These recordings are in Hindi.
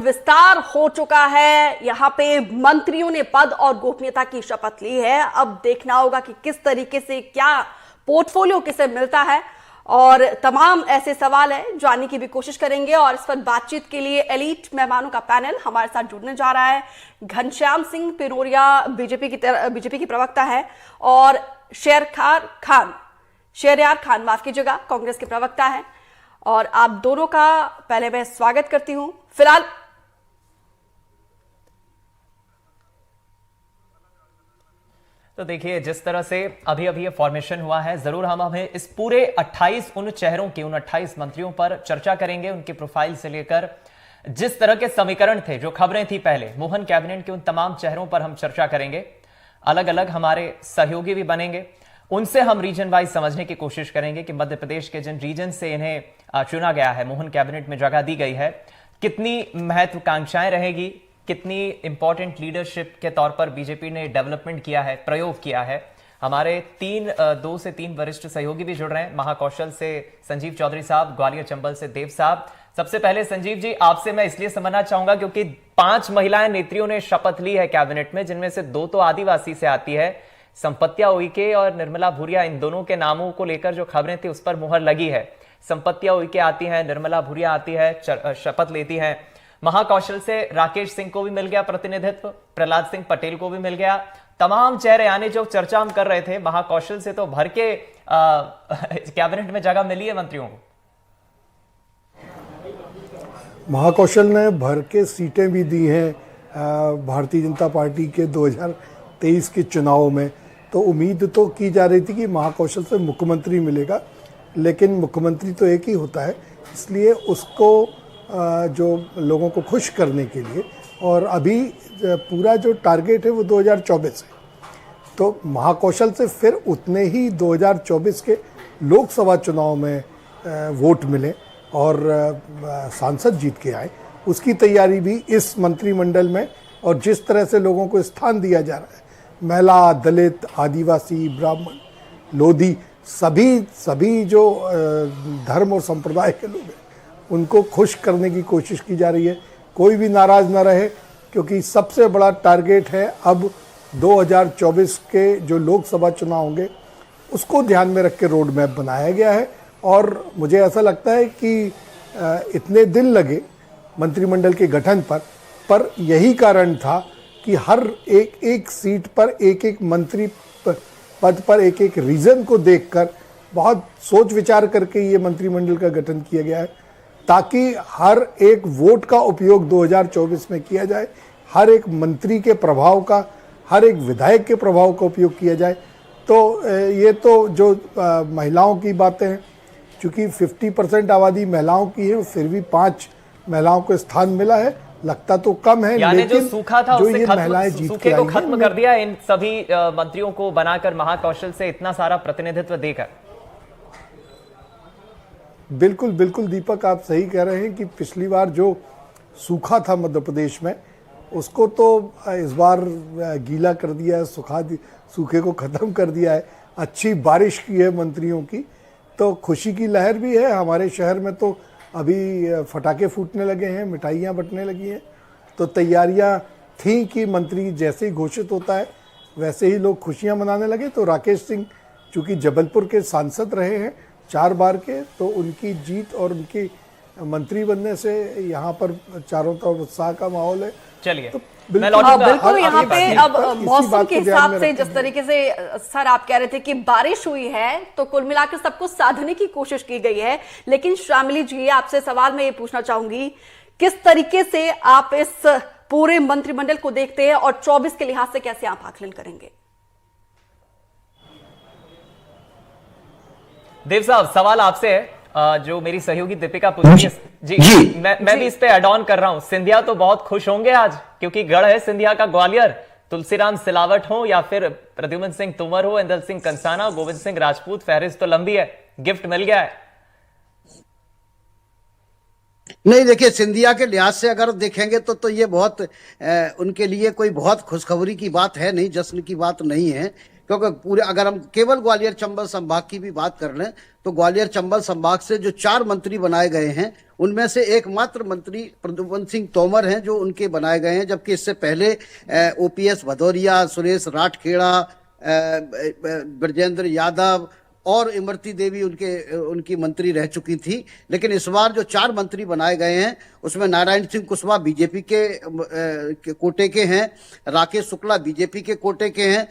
विस्तार हो चुका है। यहाँ पे मंत्रियों ने पद और गोपनीयता की शपथ ली है। अब देखना होगा कि किस तरीके से क्या पोर्टफोलियो किसे मिलता है, और तमाम ऐसे सवाल है जानने की भी कोशिश करेंगे। और इस पर बातचीत के लिए एलीट मेहमानों का पैनल हमारे साथ जुड़ने जा रहा है। घनश्याम सिंह पिनोरिया बीजेपी की प्रवक्ता है, और शहरयार खान माफ कीजिएगा, कांग्रेस के प्रवक्ता है। और आप दोनों का पहले मैं स्वागत करती हूं। फिलहाल तो देखिए, जिस तरह से अभी ये फॉर्मेशन हुआ है, जरूर हम हमें इस पूरे 28 उन चेहरों की, उन 28 मंत्रियों पर चर्चा करेंगे, उनके प्रोफाइल से लेकर जिस तरह के समीकरण थे, जो खबरें थी पहले मोहन कैबिनेट के, उन तमाम चेहरों पर हम चर्चा करेंगे। अलग अलग हमारे सहयोगी भी बनेंगे, उनसे हम रीजन वाइज समझने की कोशिश करेंगे कि मध्य प्रदेश के जिन रीजन से इन्हें चुना गया है, मोहन कैबिनेट में जगह दी गई है, कितनी महत्वाकांक्षाएं रहेगी, कितनी इंपॉर्टेंट लीडरशिप के तौर पर बीजेपी ने डेवलपमेंट किया है, प्रयोग किया है। हमारे 2 से 3 वरिष्ठ सहयोगी भी जुड़ रहे हैं। महाकौशल से संजीव चौधरी साहब, ग्वालियर चंबल से देव साहब। सबसे पहले संजीव जी, आपसे मैं इसलिए समझना चाहूंगा क्योंकि 5 महिलाएं नेत्रियों ने शपथ ली है कैबिनेट में, जिनमें से 2 तो आदिवासी से आती है। संपत्तिया उइके और निर्मला भूरिया, इन दोनों के नामों को लेकर जो खबरें थी उस पर मुहर लगी है। संपत्तिया उइके आती है, निर्मला भूरिया आती है, शपथ लेती है। महाकौशल से राकेश सिंह को भी मिल गया प्रतिनिधित्व, प्रहलाद सिंह पटेल को भी मिल गया। तमाम चेहरे यानी जो चर्चा हम कर रहे थे, महाकौशल से तो भर के कैबिनेट में जगह मिली है मंत्रियों को। महाकौशल ने भर के सीटें भी दी हैं भारतीय जनता पार्टी के 2023 के चुनाव में। तो उम्मीद तो की जा रही थी कि महाकौशल से मुख्यमंत्री मिलेगा, लेकिन मुख्यमंत्री तो एक ही होता है, इसलिए उसको जो लोगों को खुश करने के लिए, और अभी पूरा जो टारगेट है वो 2024 है, तो महाकौशल से फिर उतने ही 2024 के लोकसभा चुनाव में वोट मिले और सांसद जीत के आए, उसकी तैयारी भी इस मंत्रिमंडल में, और जिस तरह से लोगों को स्थान दिया जा रहा है, महिला, दलित, आदिवासी, ब्राह्मण, लोधी, सभी जो धर्म और संप्रदाय के लोग हैं, उनको खुश करने की कोशिश की जा रही है। कोई भी नाराज ना रहे, क्योंकि सबसे बड़ा टारगेट है अब 2024 के जो लोकसभा चुनाव होंगे, उसको ध्यान में रख के रोड मैप बनाया गया है। और मुझे ऐसा लगता है कि इतने दिन लगे मंत्रिमंडल के गठन पर यही कारण था कि हर एक सीट पर एक मंत्री पद पर एक रीजन को देखकर बहुत सोच विचार करके ये मंत्रिमंडल का गठन किया गया है, ताकि हर एक वोट का उपयोग 2024 में किया जाए, हर एक मंत्री के प्रभाव का, हर एक विधायक के प्रभाव का उपयोग किया जाए। तो ये तो जो महिलाओं की बातें हैं, चूँकि 50% आबादी महिलाओं की है, फिर भी 5 महिलाओं को स्थान मिला है। लगता तो कम है, यानी लेकिन जो सूखा था जो उससे ये महिलाएं जीत सूखे के को आई खत्म हैं, कर दिया इन सभी मंत्रियों को बनाकर, महाकौशल से इतना सारा प्रतिनिधित्व देकर। बिल्कुल बिल्कुल दीपक, आप सही कह रहे हैं कि पिछली बार जो सूखा था मध्य प्रदेश में, उसको तो इस बार गीला कर दिया है, सूखे को ख़त्म कर दिया है। अच्छी बारिश की है मंत्रियों की, तो खुशी की लहर भी है। हमारे शहर में तो अभी फटाके फूटने लगे हैं, मिठाइयाँ बंटने लगी हैं। तो तैयारियाँ थी कि मंत्री जैसे ही घोषित होता है वैसे ही लोग खुशियाँ मनाने लगे। तो राकेश सिंह चूँकि जबलपुर के सांसद रहे हैं 4 बार के, तो उनकी जीत और उनकी मंत्री बनने से यहाँ पर चारों तरफ उत्साह का माहौल है। चलिए, तो बिल्कुल यहाँ पे अब मौसम के हिसाब से जिस तरीके से सर आप कह रहे थे कि बारिश हुई है, तो कुल मिलाकर सबको साधने की कोशिश की गई है। लेकिन शामिली जी, आपसे सवाल मैं ये पूछना चाहूंगी, किस तरीके से आप इस पूरे मंत्रिमंडल को देखते हैं और 24 के लिहाज से कैसे आप आकलन करेंगे? देव साहब, सवाल आपसे है, जो मेरी सहयोगी दीपिका पूछ रही है। जी, मैं भी इस पे एड ऑन कर रहा हूं। सिंधिया तो बहुत खुश होंगे आज, क्योंकि गढ़ है सिंधिया का ग्वालियर। तुलसीराम सिलावट हो या फिर प्रद्युम्न सिंह तोमर हो, इंदल सिंह कंसाना, गोविंद सिंह राजपूत, फहरिस्त तो लंबी है, गिफ्ट मिल गया है। नहीं, देखिए, सिंधिया के लिहाज से अगर देखेंगे तो ये बहुत उनके लिए कोई बहुत खुशखबरी की बात है नहीं, जश्न की बात नहीं है, क्योंकि पूरे अगर हम केवल ग्वालियर चंबल संभाग की भी बात कर लें तो ग्वालियर चंबल संभाग से जो 4 मंत्री बनाए गए हैं उनमें से एकमात्र मंत्री प्रद्युम्न सिंह तोमर हैं जो उनके बनाए गए हैं, जबकि इससे पहले ओपीएस भदौरिया, सुरेश राठखेड़ा, ब्रजेंद्र यादव और इमरती देवी उनकी मंत्री रह चुकी थी। लेकिन इस बार जो 4 मंत्री बनाए गए हैं उसमें नारायण सिंह कुशवाहा बीजेपी के कोटे के हैं, राकेश शुक्ला बीजेपी के कोटे के हैं,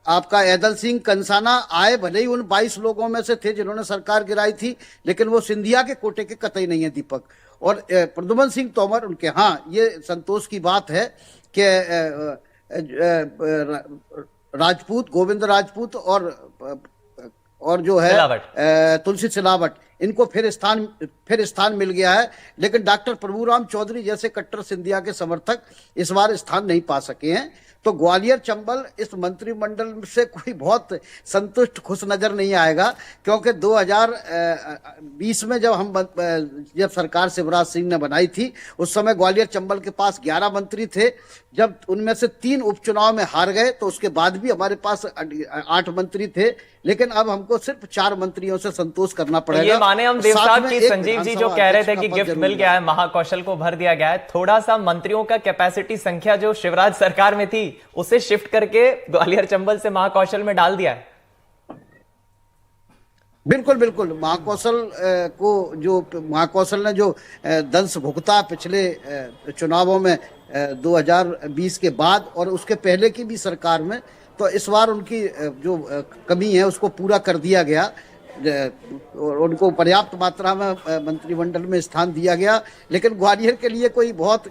आपका ऐदल सिंह कंसाना आए भले ही उन 22 लोगों में से थे जिन्होंने सरकार गिराई थी, लेकिन वो सिंधिया के कोटे के कतई नहीं है दीपक। और प्रद्युम्न सिंह तोमर उनके, हाँ ये संतोष की बात है कि राजपूत, गोविंद राजपूत और जो है तुलसी सिलावट, इनको फिर स्थान मिल गया है। लेकिन डॉक्टर प्रभुराम चौधरी जैसे कट्टर सिंधिया के समर्थक इस बार स्थान नहीं पा सके हैं। तो ग्वालियर चंबल इस मंत्रिमंडल से कोई बहुत संतुष्ट खुश नजर नहीं आएगा, क्योंकि 2020 में जब सरकार शिवराज सिंह ने बनाई थी उस समय ग्वालियर चंबल के पास 11 मंत्री थे। जब उनमें से 3 उपचुनाव में हार गए तो उसके बाद भी हमारे पास 8 मंत्री थे, लेकिन अब हमको सिर्फ 4 मंत्रियों से संतोष करना पड़ेगा। ये माने हम देव साहब की संजीव जी जो कह रहे थे कि गिफ्ट मिल गया है, महाकौशल को भर दिया गया है, थोड़ा सा मंत्रियों का कैपेसिटी संख्या जो शिवराज सरकार में थी उसे शिफ्ट करके ग्वालियर चंबल से महाकौशल में डाल दिया है। बिल्कुल बिल्कुल, महाकौशल ने जो दंश भुगता पिछले चुनावों में 2020 के बाद और उसके पहले की भी सरकार में, तो इस बार उनकी जो कमी है उसको पूरा कर दिया गया। उनको पर्याप्त मात्रा में मंत्रिमंडल में स्थान दिया गया। लेकिन ग्वालियर के लिए कोई बहुत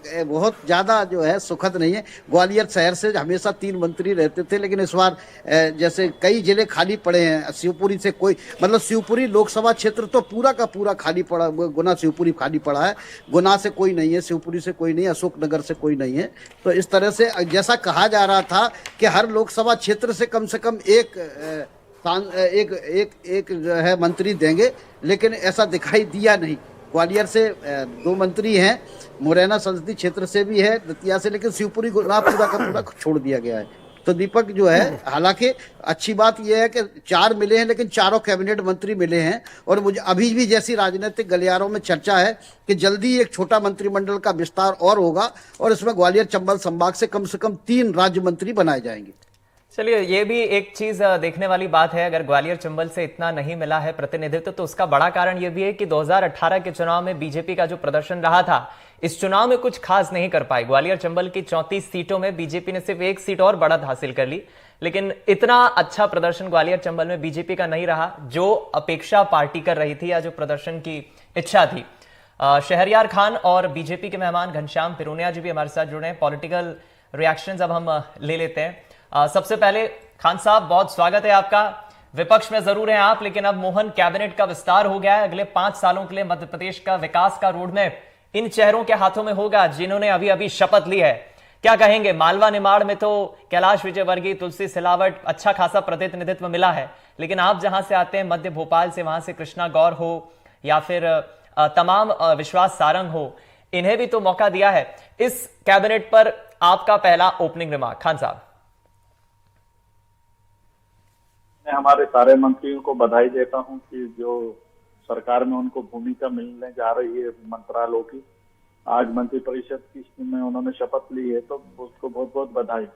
ज़्यादा जो है सुखद नहीं है। ग्वालियर शहर से हमेशा 3 मंत्री रहते थे, लेकिन इस बार जैसे कई जिले खाली पड़े हैं। शिवपुरी से कोई, मतलब शिवपुरी लोकसभा क्षेत्र तो पूरा का पूरा खाली पड़ा, गुना शिवपुरी खाली पड़ा है, गुना से कोई नहीं है, शिवपुरी से कोई नहीं है, अशोकनगर से कोई नहीं है। तो इस तरह से जैसा कहा जा रहा था कि हर लोकसभा क्षेत्र से कम एक जो है मंत्री देंगे, लेकिन ऐसा दिखाई दिया नहीं। ग्वालियर से 2 मंत्री हैं, मुरैना संसदीय क्षेत्र से भी है, दतिया से, लेकिन शिवपुरी गुना पूरा का पूरा छोड़ दिया गया है। तो दीपक जो है, हालांकि अच्छी बात यह है कि 4 मिले हैं, लेकिन चारों कैबिनेट मंत्री मिले हैं। और मुझे अभी भी जैसी राजनीतिक गलियारों में चर्चा है कि जल्दी एक छोटा मंत्रिमंडल का विस्तार और होगा और इसमें ग्वालियर चंबल संभाग से कम 3 राज्य मंत्री बनाए जाएंगे। चलिए, ये भी एक चीज देखने वाली बात है। अगर ग्वालियर चंबल से इतना नहीं मिला है प्रतिनिधित्व, तो उसका बड़ा कारण यह भी है कि 2018 के चुनाव में बीजेपी का जो प्रदर्शन रहा था, इस चुनाव में कुछ खास नहीं कर पाई। ग्वालियर चंबल की 34 सीटों में बीजेपी ने सिर्फ 1 सीट और बढ़त हासिल कर ली, लेकिन इतना अच्छा प्रदर्शन ग्वालियर चंबल में बीजेपी का नहीं रहा जो अपेक्षा पार्टी कर रही थी या जो प्रदर्शन की इच्छा थी। शहरयार खान और बीजेपी के मेहमान घनश्याम पिरोनिया जी भी हमारे साथ जुड़े हैं। पॉलिटिकल रिएक्शंस अब हम ले लेते हैं। सबसे पहले खान साहब, बहुत स्वागत है आपका। विपक्ष में जरूर हैं आप, लेकिन अब मोहन कैबिनेट का विस्तार हो गया है। अगले 5 सालों के लिए मध्य प्रदेश का विकास का रोडमैप इन चेहरों के हाथों में होगा जिन्होंने अभी अभी शपथ ली है। क्या कहेंगे? मालवा निमाड़ में तो कैलाश विजयवर्गीय, तुलसी सिलावट, अच्छा खासा प्रतिनिधित्व मिला है, लेकिन आप जहां से आते हैं मध्य भोपाल से, वहां से कृष्णा गौर हो या फिर तमाम विश्वास सारंग हो, इन्हें भी तो मौका दिया है। इस कैबिनेट पर आपका पहला ओपनिंग रिमार्क खान साहब। मैं हमारे सारे मंत्रियों को बधाई देता हूं कि जो सरकार में उनको भूमिका मिलने जा रही है मंत्रालयों की, आज मंत्रिपरिषद की में उन्होंने शपथ ली है, तो उसको बहुत बहुत बधाई।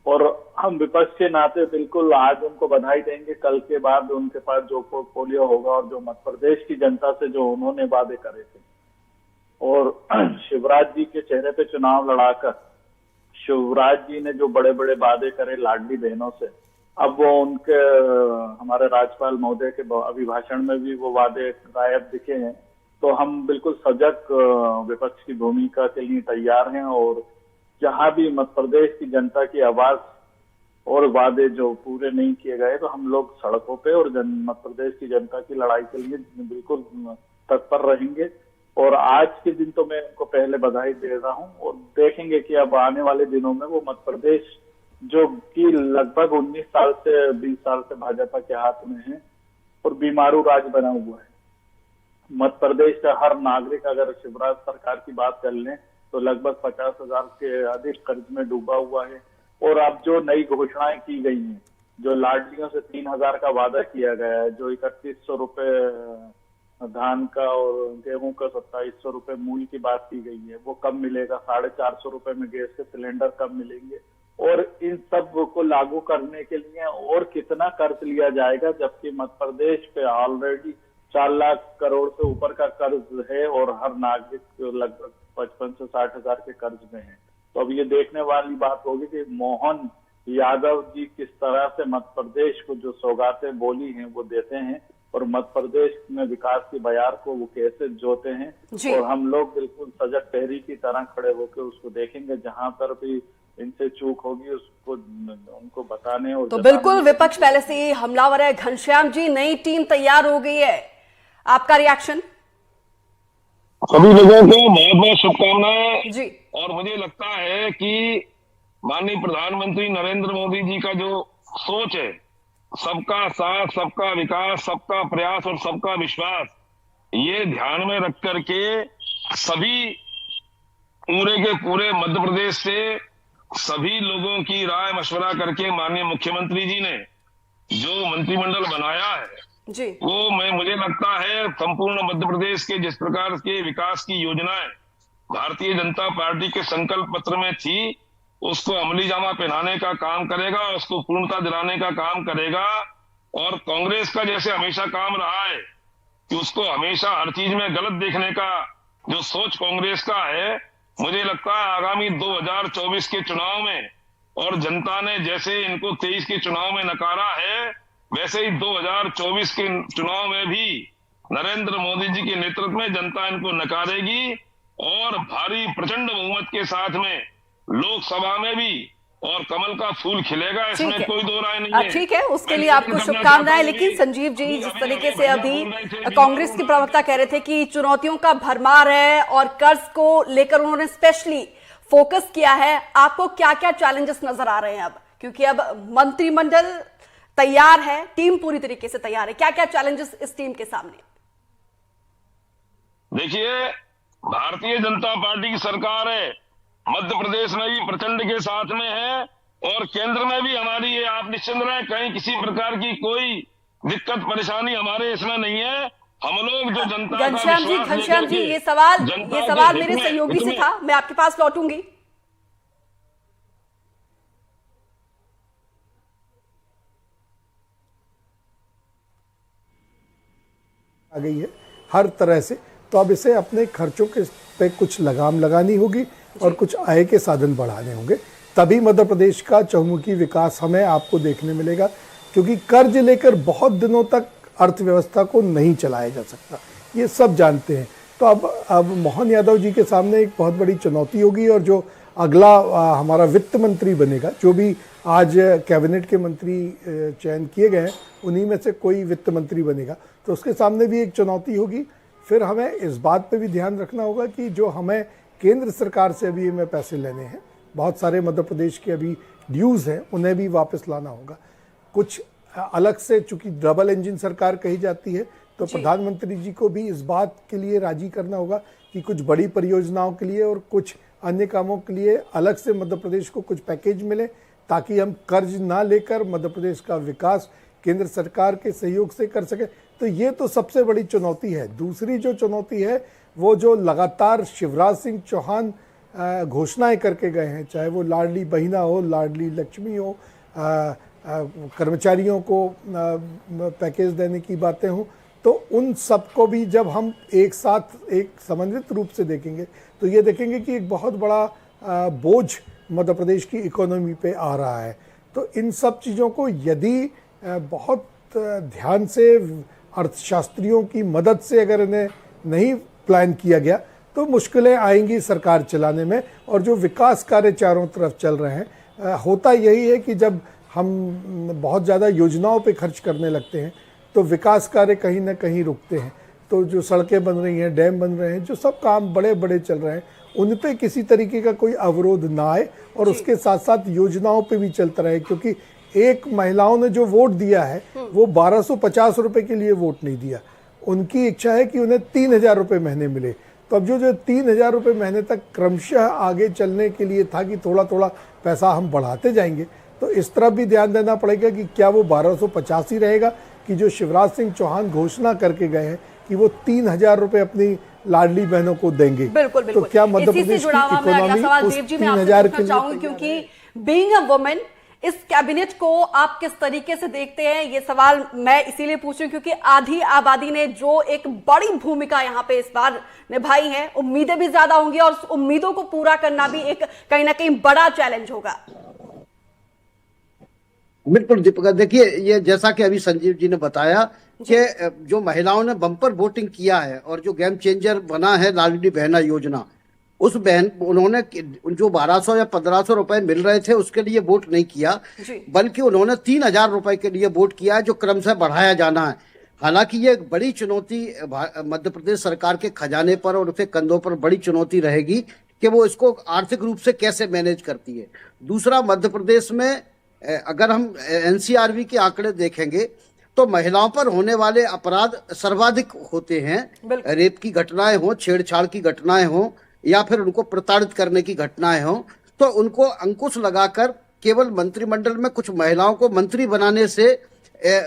और हम विपक्ष के नाते बिल्कुल आज उनको बधाई देंगे। कल के बाद उनके पास जो पोर्टफोलियो होगा और जो मध्य प्रदेश की जनता से जो उन्होंने वादे करे थे और शिवराज जी के चेहरे पे चुनाव लड़ाकर शिवराज जी ने जो बड़े बड़े वादे करे लाडली बहनों से, अब वो उनके हमारे राज्यपाल महोदय के अभिभाषण में भी वो वादे गायब दिखे हैं। तो हम बिल्कुल सजग विपक्ष की भूमिका के लिए तैयार हैं और जहां भी मध्य प्रदेश की जनता की आवाज और वादे जो पूरे नहीं किए गए, तो हम लोग सड़कों पे और मध्य प्रदेश की जनता की लड़ाई के लिए बिल्कुल तत्पर रहेंगे। और आज के दिन तो मैं उनको पहले बधाई दे रहा हूं और देखेंगे कि अब आने वाले दिनों में वो मध्य प्रदेश जो कि लगभग 19 साल से 20 साल से भाजपा के हाथ में है और बीमारू राज बना हुआ है। मध्य प्रदेश का हर नागरिक, अगर शिवराज सरकार की बात कर लें, तो लगभग 50,000 के अधिक कर्ज में डूबा हुआ है और अब जो नई घोषणाएं की गई हैं, जो लाडलियों से 3,000 का वादा किया गया है, जो 3100 रुपए धान का और गेहूं का 2700 रुपए मूल्य की बात की गई है, वो कब मिलेगा? 450 रुपए में गैस के सिलेंडर कब मिलेंगे? और इन सब को लागू करने के लिए और कितना कर्ज लिया जाएगा, जबकि मध्य प्रदेश पे ऑलरेडी 4 लाख करोड़ से ऊपर का कर्ज है और हर नागरिक लगभग 55 से 60 हजार के कर्ज में है। तो अब ये देखने वाली बात होगी कि मोहन यादव जी किस तरह से मध्य प्रदेश को जो सौगातें बोली हैं वो देते हैं और मध्य प्रदेश में विकास की बयार को वो कैसे जोते हैं। और हम लोग बिल्कुल सजग पहरी की तरह खड़े होकर उसको देखेंगे, जहां पर भी इनसे चूक होगी उसको उनको बताने और तो बिल्कुल विपक्ष पहले से ही हमलावर है। घनश्याम जी, नई टीम तैयार हो गई है, आपका रिएक्शन? सभी लोगों को बहुत बहुत शुभकामनाएं जी। और मुझे लगता है कि माननीय प्रधानमंत्री नरेंद्र मोदी जी का जो सोच है, सबका साथ, सबका विकास, सबका प्रयास और सबका विश्वास, ये ध्यान में रख करके सभी पूरे के पूरे मध्य प्रदेश से सभी लोगों की राय मशवरा करके माननीय मुख्यमंत्री जी ने जो मंत्रिमंडल बनाया है जी, वो मुझे लगता है संपूर्ण मध्य प्रदेश के जिस प्रकार के विकास की योजनाएं भारतीय जनता पार्टी के संकल्प पत्र में थी, उसको अमली जामा पहनाने का काम करेगा, उसको पूर्णता दिलाने का काम करेगा। और कांग्रेस का जैसे हमेशा काम रहा है कि उसको हमेशा हर चीज में गलत देखने का जो सोच कांग्रेस का है, मुझे लगता है आगामी 2024 के चुनाव में, और जनता ने जैसे इनको 23 के चुनाव में नकारा है, वैसे ही 2024 के चुनाव में भी नरेंद्र मोदी जी के नेतृत्व में जनता इनको नकारेगी और भारी प्रचंड बहुमत के साथ में लोकसभा में भी और कमल का फूल खिलेगा, इसमें कोई दो राय नहीं है। ठीक है, उसके लिए आपको शुभकामनाएं। लेकिन संजीव जी, जिस तरीके से अभी कांग्रेस के प्रवक्ता कह रहे थे कि चुनौतियों का भरमार है और कर्ज को लेकर उन्होंने स्पेशली फोकस किया है, आपको क्या क्या चैलेंजेस नजर आ रहे हैं अब? क्योंकि अब मंत्रिमंडल तैयार है, टीम पूरी तरीके से तैयार है, क्या क्या चैलेंजेस इस टीम के सामने? देखिए, भारतीय जनता पार्टी की सरकार है, मध्य प्रदेश में भी प्रचंड के साथ में है और केंद्र में भी हमारी है। आप निश्चिंत रहें, कहीं किसी प्रकार की कोई दिक्कत परेशानी हमारे इसमें नहीं है। हम लोग जो जनता का घनश्याम जी, ये सवाल मेरे सहयोगी से था, मैं आपके पास लौटूंगी। आ गई है हर तरह से, तो अब इसे अपने खर्चों के पे कुछ लगाम लगानी होगी और कुछ आय के साधन बढ़ाने होंगे, तभी मध्य प्रदेश का चहुमुखी विकास हमें आपको देखने मिलेगा। क्योंकि कर्ज लेकर बहुत दिनों तक अर्थव्यवस्था को नहीं चलाया जा सकता, ये सब जानते हैं। तो अब मोहन यादव जी के सामने एक बहुत बड़ी चुनौती होगी और जो अगला हमारा वित्त मंत्री बनेगा, जो भी आज कैबिनेट के मंत्री चयन किए गए हैं उन्हीं में से कोई वित्त मंत्री बनेगा, तो उसके सामने भी एक चुनौती होगी। फिर हमें इस बात पे भी ध्यान रखना होगा कि जो हमें केंद्र सरकार से अभी हमें पैसे लेने हैं, बहुत सारे मध्य प्रदेश के अभी ड्यूज़ हैं, उन्हें भी वापस लाना होगा। कुछ अलग से, चूंकि डबल इंजन सरकार कही जाती है, तो प्रधानमंत्री जी को भी इस बात के लिए राजी करना होगा कि कुछ बड़ी परियोजनाओं के लिए और कुछ अन्य कामों के लिए अलग से मध्य प्रदेश को कुछ पैकेज मिले, ताकि हम कर्ज ना लेकर मध्य प्रदेश का विकास केंद्र सरकार के सहयोग से कर सके। तो ये तो सबसे बड़ी चुनौती है। दूसरी जो चुनौती है वो जो लगातार शिवराज सिंह चौहान घोषणाएं करके गए हैं, चाहे वो लाडली बहिना हो, लाडली लक्ष्मी हो, कर्मचारियों को पैकेज देने की बातें हो, तो उन सबको भी जब हम एक साथ एक समन्वित रूप से देखेंगे तो ये देखेंगे कि एक बहुत बड़ा बोझ मध्य प्रदेश की इकोनॉमी पे आ रहा है। तो इन सब चीज़ों को यदि बहुत ध्यान से अर्थशास्त्रियों की मदद से अगर इन्हें नहीं प्लान किया गया तो मुश्किलें आएंगी सरकार चलाने में। और जो विकास कार्य चारों तरफ चल रहे हैं, होता यही है कि जब हम बहुत ज़्यादा योजनाओं पे खर्च करने लगते हैं तो विकास कार्य कहीं ना कहीं रुकते हैं। तो जो सड़कें बन रही हैं, डैम बन रहे हैं, जो सब काम बड़े बड़े चल रहे हैं, उन पे किसी तरीके का कोई अवरोध ना आए और उसके साथ साथ योजनाओं पे भी चलता रहे। क्योंकि एक महिलाओं ने जो वोट दिया है वो 1250 रुपए के लिए वोट नहीं दिया, उनकी इच्छा है कि उन्हें 3000 रुपए महीने मिले। तो अब जो 3,000 रुपये महीने तक क्रमशः आगे चलने के लिए था कि थोड़ा थोड़ा पैसा हम बढ़ाते जाएंगे, तो इस तरफ भी ध्यान देना पड़ेगा कि क्या वो 1250 ही रहेगा कि जो शिवराज सिंह चौहान घोषणा करके गए हैं कि वो 3,000 रुपये अपनी लाडली बहनों को देंगे। बिल्कुल बिल्कुल। तो क्या मध्य प्रदेश की इकोनॉमी उस 3,000 के लिए? क्योंकि बीइंग अ वुमेन इस कैबिनेट को आप किस तरीके से देखते हैं, ये सवाल मैं इसीलिए पूछ रही हूं क्योंकि आधी आबादी ने जो एक बड़ी भूमिका यहाँ पे इस बार निभाई है, उम्मीदें भी ज्यादा होंगी और उस उम्मीदों को पूरा करना भी एक कहीं ना कहीं बड़ा चैलेंज होगा। बिल्कुल दीपिका, देखिए ये जैसा कि अभी संजीव जी ने बताया कि जो महिलाओं ने बम्पर वोटिंग किया है और जो गेम चेंजर बना है लाडली बहना योजना, उस बहन उन्होंने जो 1200 या 1500 रुपए मिल रहे थे उसके लिए वोट नहीं किया, बल्कि उन्होंने 3,000 रुपए के लिए वोट किया है जो क्रमशः बढ़ाया जाना है। हालांकि ये एक बड़ी चुनौती मध्य प्रदेश सरकार के खजाने पर और उसके कंधों पर बड़ी चुनौती रहेगी कि वो इसको आर्थिक रूप से कैसे मैनेज करती है। दूसरा, मध्य प्रदेश में अगर हम एनसीआरबी के आंकड़े देखेंगे तो महिलाओं पर होने वाले अपराध सर्वाधिक होते हैं। रेप की घटनाएं हो, छेड़छाड़ की घटनाएं हो या फिर उनको प्रताड़ित करने की घटनाएं हो, तो उनको अंकुश लगाकर केवल मंत्रिमंडल में कुछ महिलाओं को मंत्री बनाने से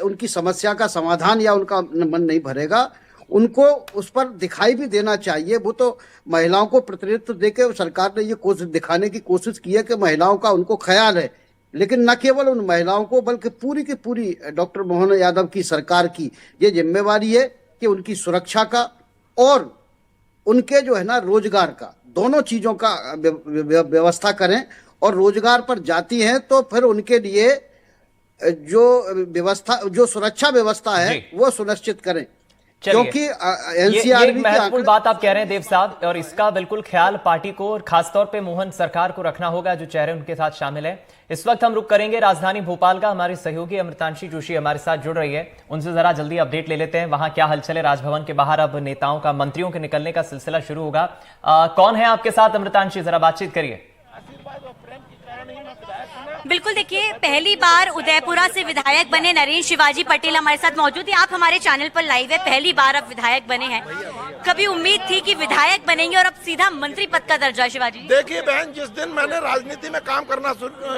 उनकी समस्या का समाधान या उनका मन नहीं भरेगा। उनको उस पर दिखाई भी देना चाहिए। वो तो महिलाओं को प्रतिनिधित्व देकर सरकार ने ये कोशिश दिखाने की कोशिश की है कि महिलाओं का उनको ख्याल है, लेकिन न केवल उन महिलाओं को बल्कि पूरी की पूरी डॉक्टर मोहन यादव की सरकार की ये जिम्मेवारी है कि उनकी सुरक्षा का और उनके जो है ना रोजगार का, दोनों चीजों का व्यवस्था करें। और रोजगार पर जाती हैं तो फिर उनके लिए जो व्यवस्था, जो सुरक्षा व्यवस्था है वो सुनिश्चित करें, क्योंकि एनसीआरबी की महत्वपूर्ण बात आप कह रहे हैं देव साहब, और इसका बिल्कुल ख्याल पार्टी को और खासतौर पे मोहन सरकार को रखना होगा जो चेहरे उनके साथ शामिल है। इस वक्त हम रुक करेंगे राजधानी भोपाल का। हमारी सहयोगी अमृतांशी जोशी हमारे साथ जुड़ रही है, उनसे जरा जल्दी अपडेट ले लेते हैं वहां क्या हलचल है। राजभवन के बाहर अब नेताओं का, मंत्रियों के निकलने का सिलसिला शुरू होगा। कौन है आपके साथ अमृतांशी, जरा बातचीत करिए। बिल्कुल, देखिए पहली बार उदयपुरा से विधायक बने नरेंद्र शिवाजी पटेल हमारे साथ मौजूद है। आप हमारे चैनल पर लाइव है, पहली बार अब विधायक बने हैं। कभी उम्मीद थी कि विधायक बनेंगे और अब सीधा मंत्री पद का दर्जा? शिवाजी, देखिए बहन, जिस दिन मैंने राजनीति में काम करना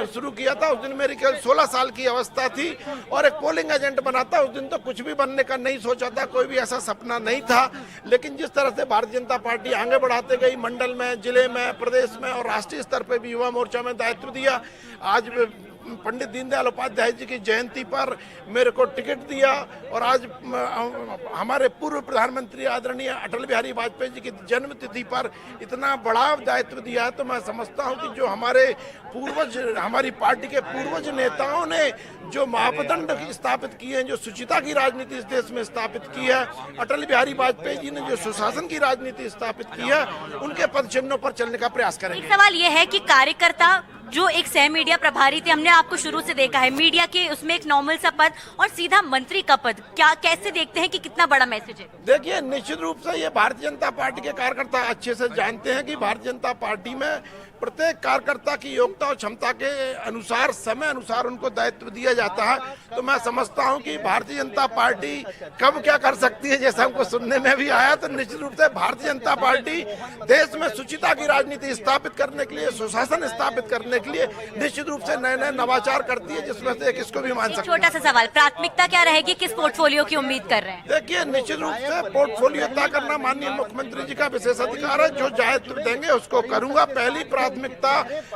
शुरू किया था उस दिन मेरी केवल 16 साल की अवस्था थी और एक पोलिंग एजेंट बना था। उस दिन तो कुछ भी बनने का नहीं सोचा था, कोई भी ऐसा सपना नहीं था। लेकिन जिस तरह से भारतीय जनता पार्टी आगे बढ़ाते गई, मंडल में, जिले में, प्रदेश में और राष्ट्रीय स्तर पर भी युवा मोर्चा में दायित्व दिया। आज पंडित दीनदयाल उपाध्याय जी की जयंती पर मेरे को टिकट दिया और आज हमारे पूर्व प्रधानमंत्री आदरणीय अटल बिहारी वाजपेयी जी की जन्म तिथि पर इतना बड़ा दायित्व दिया है, तो मैं समझता हूं कि जो हमारे पूर्वज, हमारी पार्टी के पूर्वज नेताओं ने जो मापदंड स्थापित किए हैं, जो शुचिता की राजनीति इस देश में स्थापित की है, अटल बिहारी वाजपेयी जी ने जो सुशासन की राजनीति स्थापित की है, उनके पद चिन्हों पर चलने का प्रयास करेंगे। एक सवाल यह है कि कार्यकर्ता जो एक सह मीडिया प्रभारी थे, हमने आपको शुरू से देखा है मीडिया के उसमें एक नॉर्मल सा पद और सीधा मंत्री का पद, क्या कैसे देखते हैं कि कितना बड़ा मैसेज है? देखिए, निश्चित रूप से ये भारतीय जनता पार्टी के कार्यकर्ता अच्छे से जानते हैं कि भारतीय जनता पार्टी में प्रत्येक कार्यकर्ता की योग्यता और क्षमता के अनुसार, समय अनुसार उनको दायित्व दिया जाता है। तो मैं समझता हूं कि भारतीय जनता पार्टी कब क्या कर सकती है, जैसा हमको सुनने में भी आया, तो निश्चित रूप से भारतीय जनता पार्टी देश में शुचिता की राजनीति स्थापित करने के लिए, सुशासन स्थापित करने के लिए निश्चित रूप से नए नए नवाचार करती है, जिसमें से किसको भी मान सकते हैं। छोटा सा सवाल, प्राथमिकता क्या रहेगी, किस पोर्टफोलियो की उम्मीद कर रहे हैं? देखिए, निश्चित रूप से पोर्टफोलियो तय करना माननीय मुख्यमंत्री जी का विशेष अधिकार है। जो दायित्व देंगे उसको करूंगा। पहली प्राथमिकता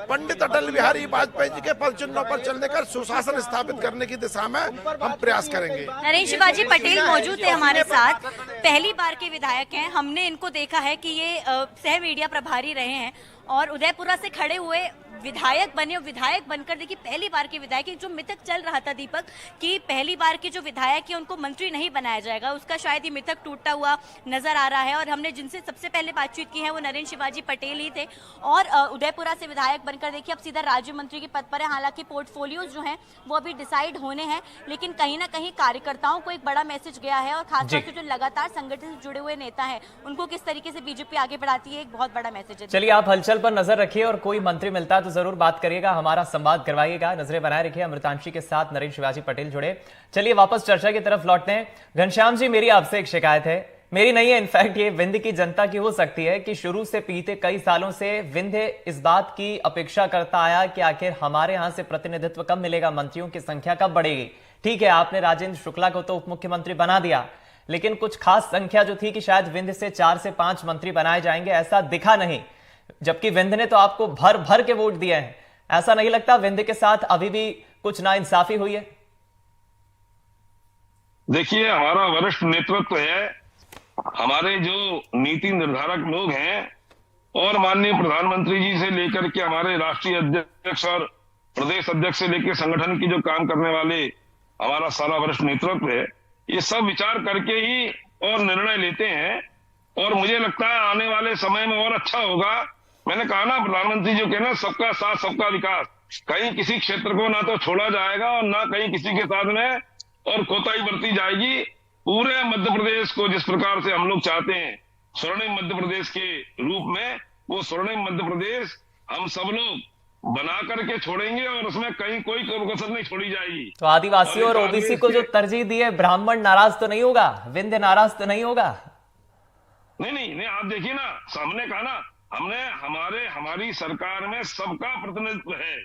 पंडित अटल बिहारी वाजपेयी जी के पद चिन्हों पर चलने का सुशासन स्थापित करने की दिशा में हम प्रयास करेंगे। नरेंद्र शिवाजी पटेल मौजूद है हमारे साथ, पहली बार के विधायक हैं। हमने इनको देखा है कि ये सह मीडिया प्रभारी रहे हैं और उदयपुरा से खड़े हुए विधायक बने और विधायक बनकर देखिए पहली बार के विधायक, जो मिथक चल रहा था दीपक कि पहली बार के जो विधायक है उनको मंत्री नहीं बनाया जाएगा, उसका शायद ये मिथक टूटता हुआ नजर आ रहा है। और हमने जिनसे सबसे पहले बातचीत की है वो नरेंद्र शिवाजी पटेल ही थे और उदयपुरा से विधायक बनकर देखिए अब सीधा राज्य मंत्री के पद पर है। हालांकि पोर्टफोलियोज जो हैं वो अभी डिसाइड होने हैं, लेकिन कहीं ना कहीं कार्यकर्ताओं को एक बड़ा मैसेज गया है और खासतौर से जो लगातार संगठन से जुड़े हुए नेता हैं उनको किस तरीके से बीजेपी आगे बढ़ाती है, एक बहुत बड़ा मैसेज है। चलिए, आप हलचल पर नजर रखिए और कोई मंत्री मिलता है तो जरूर बात करिएगा, हमारा संवाद करवाइएगा। नजरें बनाए रखिए। अमृतांशी के साथ नरेंद्र शिवाजी पटेल जुड़े। चलिए वापस चर्चा की तरफ लौटते हैं। घनश्याम जी, मेरी आपसे एक शिकायत है मेरी नहीं है, इनफैक्ट ये विंध्य की जनता की हो सकती है कि शुरू से बीते कई सालों से विंध्य इस बात की अपेक्षा करता आया कि आखिर हमारे यहां से प्रतिनिधित्व कब मिलेगा, मंत्रियों की संख्या कब बढ़ेगी। ठीक है, आपने राजेंद्र शुक्ला को तो उप मुख्यमंत्री बना दिया, लेकिन कुछ खास संख्या जो थी कि शायद विंध्य से 4 से 5 मंत्री बनाए जाएंगे, ऐसा दिखा नहीं। जबकि विंध्य ने तो आपको भर भर के वोट दिए हैं। ऐसा नहीं लगता विंध्य के साथ अभी भी कुछ नाइंसाफी हुई है? देखिए, हमारा वरिष्ठ नेतृत्व है, हमारे जो नीति निर्धारक लोग हैं और माननीय प्रधानमंत्री जी से लेकर के हमारे राष्ट्रीय अध्यक्ष और प्रदेश अध्यक्ष से लेकर संगठन की जो काम करने वाले हमारा सारा वरिष्ठ नेतृत्व है, ये सब विचार करके ही और निर्णय लेते हैं। और मुझे लगता है आने वाले समय में और अच्छा होगा। मैंने कहा ना, प्रधानमंत्री जो कहना सबका साथ सबका विकास, कहीं किसी क्षेत्र को ना तो छोड़ा जाएगा और ना कहीं किसी के साथ में और कोताही बरती जाएगी। पूरे मध्य प्रदेश को जिस प्रकार से हम लोग चाहते हैं स्वर्णिम मध्य प्रदेश के रूप में, वो स्वर्णिम मध्य प्रदेश हम सब लोग बना करके छोड़ेंगे और उसमें कहीं कोई कसर नहीं छोड़ी जाएगी। तो आदिवासी और ओबीसी को जो तरजीह दी है, ब्राह्मण नाराज तो नहीं होगा, विंध्य नाराज तो नहीं होगा? नहीं, आप देखिए ना, सामने कहा ना, हमने हमारी सरकार में सबका प्रतिनिधित्व है।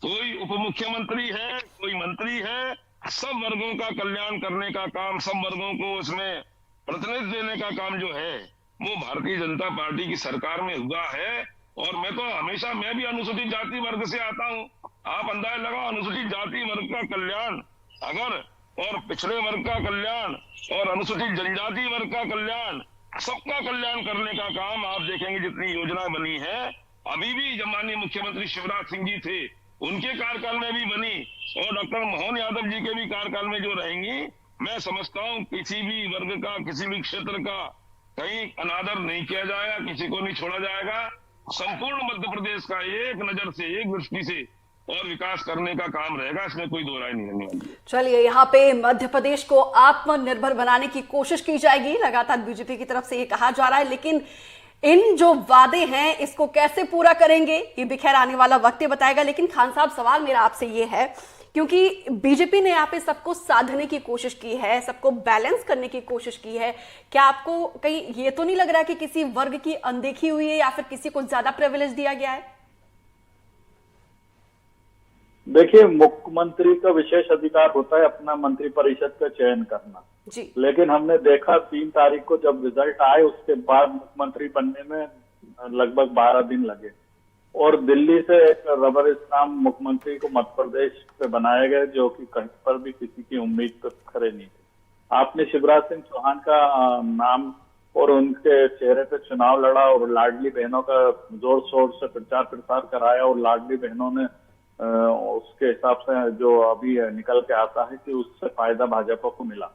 कोई उप मुख्यमंत्री है, कोई मंत्री है, सब वर्गों का कल्याण करने का काम, सब वर्गों को उसमें प्रतिनिधित्व देने का काम जो है वो भारतीय जनता पार्टी की सरकार में हुआ है। और मैं तो हमेशा, मैं भी अनुसूचित जाति वर्ग से आता हूं, आप अंदाजा लगाओ, अनुसूचित जाति वर्ग का कल्याण अगर, और पिछड़े वर्ग का कल्याण और अनुसूचित जनजाति वर्ग का कल्याण, सबका कल्याण करने का काम आप देखेंगे जितनी योजना बनी है। अभी भी जब माननीय मुख्यमंत्री शिवराज सिंह जी थे उनके कार्यकाल में भी बनी और डॉक्टर मोहन यादव जी के भी कार्यकाल में जो रहेंगी, मैं समझता हूं किसी भी वर्ग का, किसी भी क्षेत्र का कहीं अनादर नहीं किया जाएगा, किसी को नहीं छोड़ा जाएगा। संपूर्ण मध्य प्रदेश का एक नजर से, एक दृष्टि से और विकास करने का काम रहेगा, इसमें कोई दो राय नहीं रहने वाली। चलिए, यहाँ पे मध्य प्रदेश को आत्मनिर्भर बनाने की कोशिश की जाएगी, लगातार बीजेपी की तरफ से ये कहा जा रहा है, लेकिन इन जो वादे हैं इसको कैसे पूरा करेंगे ये भी खैर आने वाला वक्त ही बताएगा। लेकिन खान साहब, सवाल मेरा आपसे ये है, क्योंकि बीजेपी ने यहाँ पे सबको साधने की कोशिश की है, सबको बैलेंस करने की कोशिश की है, क्या आपको कहीं ये तो नहीं लग रहा कि किसी वर्ग की अनदेखी हुई है या फिर किसी को ज्यादा प्रिविलेज दिया गया है? देखिए, मुख्यमंत्री का विशेष अधिकार होता है अपना मंत्रिपरिषद का चयन करना जी। लेकिन हमने देखा 3 तारीख को जब रिजल्ट आए उसके बाद मुख्यमंत्री बनने में लगभग 12 दिन लगे और दिल्ली से एक रबर स्टाम्प मुख्यमंत्री को मध्य प्रदेश पे बनाया गया, जो कि कहीं पर भी किसी की उम्मीद पर खरे नहीं थे। आपने शिवराज सिंह चौहान का नाम और उनके चेहरे पे चुनाव लड़ा और लाडली बहनों का जोर शोर से प्रचार प्रसार कराया और लाडली बहनों ने उसके हिसाब से जो अभी निकल के आता है कि उससे फायदा भाजपा को मिला।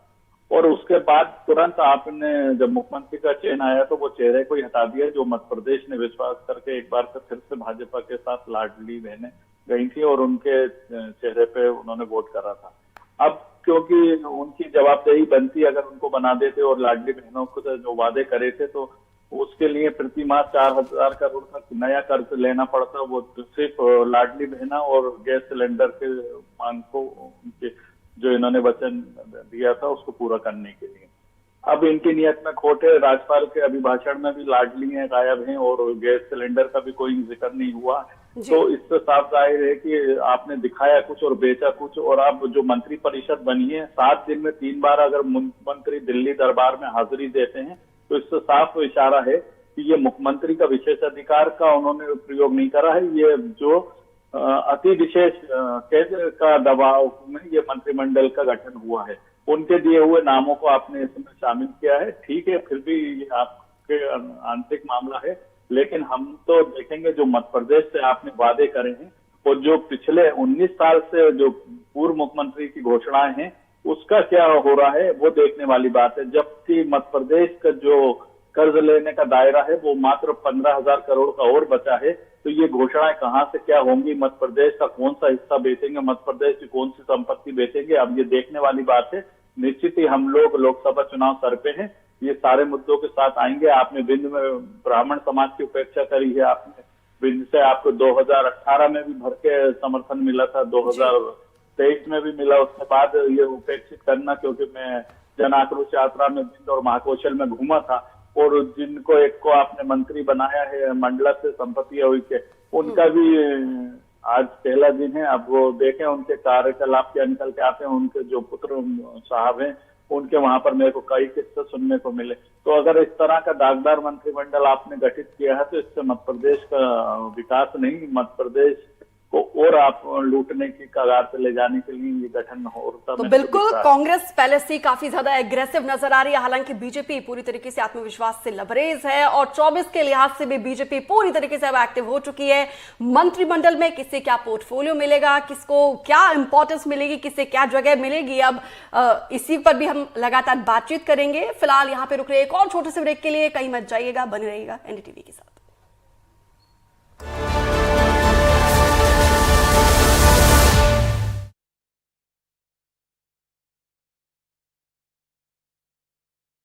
और उसके बाद तुरंत आपने जब मुख्यमंत्री का चयन आया तो वो चेहरे को ही हटा दिया, जो मध्य प्रदेश ने विश्वास करके एक बार फिर से भाजपा के साथ लाडली बहनें गई थी और उनके चेहरे पे उन्होंने वोट करा था। अब क्योंकि उनकी जवाबदेही बनती, अगर उनको बना देते और लाडली बहनों को जो वादे करे थे तो उसके लिए प्रति माह 4,000 करोड़ का नया कर्ज लेना पड़ता, वो सिर्फ लाडली बहना और गैस सिलेंडर के मांग को उनके जो इन्होंने वचन दिया था उसको पूरा करने के लिए। अब इनकी नियत में खोट है। राज्यपाल के अभिभाषण में भी लाडली हैं गायब हैं और गैस सिलेंडर का भी कोई जिक्र नहीं हुआ। तो इससे साफ जाहिर है कि आपने दिखाया कुछ और बेचा कुछ। और आप जो मंत्री परिषद बनी है 7 दिन में 3 बार अगर मुख्यमंत्री दिल्ली दरबार में हाजिरी देते हैं तो इससे साफ इशारा है कि ये मुख्यमंत्री का विशेषाधिकार का उन्होंने प्रयोग नहीं करा है। ये जो अति विशेष केंद्र का दबाव में ये मंत्रिमंडल का गठन हुआ है, उनके दिए हुए नामों को आपने इसमें शामिल किया है। ठीक है, फिर भी ये आपके आंतरिक मामला है, लेकिन हम तो देखेंगे जो मध्य प्रदेश से आपने वादे करे हैं और जो पिछले 19 साल से जो पूर्व मुख्यमंत्री की घोषणाएं हैं उसका क्या हो रहा है वो देखने वाली बात है। जबकि मध्य प्रदेश का जो कर्ज लेने का दायरा है वो मात्र 15,000 करोड़ का और बचा है, तो ये घोषणाएं कहां से क्या होंगी, मध्य प्रदेश का कौन सा हिस्सा बेचेंगे, मध्य प्रदेश की कौन सी संपत्ति बेचेंगे, अब ये देखने वाली बात है। निश्चित ही हम लोग लोकसभा चुनाव सर पे हैं, ये सारे मुद्दों के साथ आएंगे। आपने बिंद में ब्राह्मण समाज की उपेक्षा करी है, आपने बिंद से आपको 2018 में भी भर के समर्थन मिला था, 2023 में भी मिला, उसके बाद ये उपेक्षित करना क्योंकि मैं जन आक्रोश यात्रा में भिंड और महाकौशल में घूमा था, और जिनको एक को आपने मंत्री बनाया है मंडला से संपत्ति हुई के, उनका भी आज पहला दिन है। अब वो देखें उनके कार्यकलाप क्या निकल के आते हैं। उनके जो पुत्र साहब हैं उनके वहां पर मेरे को कई किस्से सुनने को मिले। तो अगर इस तरह का दागदार मंत्रिमंडल आपने गठित किया है तो इससे मध्य प्रदेश का विकास नहीं, मध्य प्रदेश को और आप लूटने की कगार पे ले जाने के लिए ये गठन होता। तो बिल्कुल कांग्रेस पहले से काफी ज्यादा एग्रेसिव नजर आ रही है, हालांकि बीजेपी पूरी तरीके से आत्मविश्वास से लबरेज है और 24 के लिहाज से भी बीजेपी पूरी तरीके से अब एक्टिव हो चुकी है। मंत्रिमंडल में किससे क्या पोर्टफोलियो मिलेगा, किसको क्या इंपॉर्टेंस मिलेगी, किससे क्या जगह मिलेगी, अब इसी पर भी हम लगातार बातचीत करेंगे। फिलहाल यहाँ पे रुक रहे एक और छोटे से ब्रेक के लिए, कहीं मत जाइएगा, बने रहिएगा एनडीटीवी के साथ।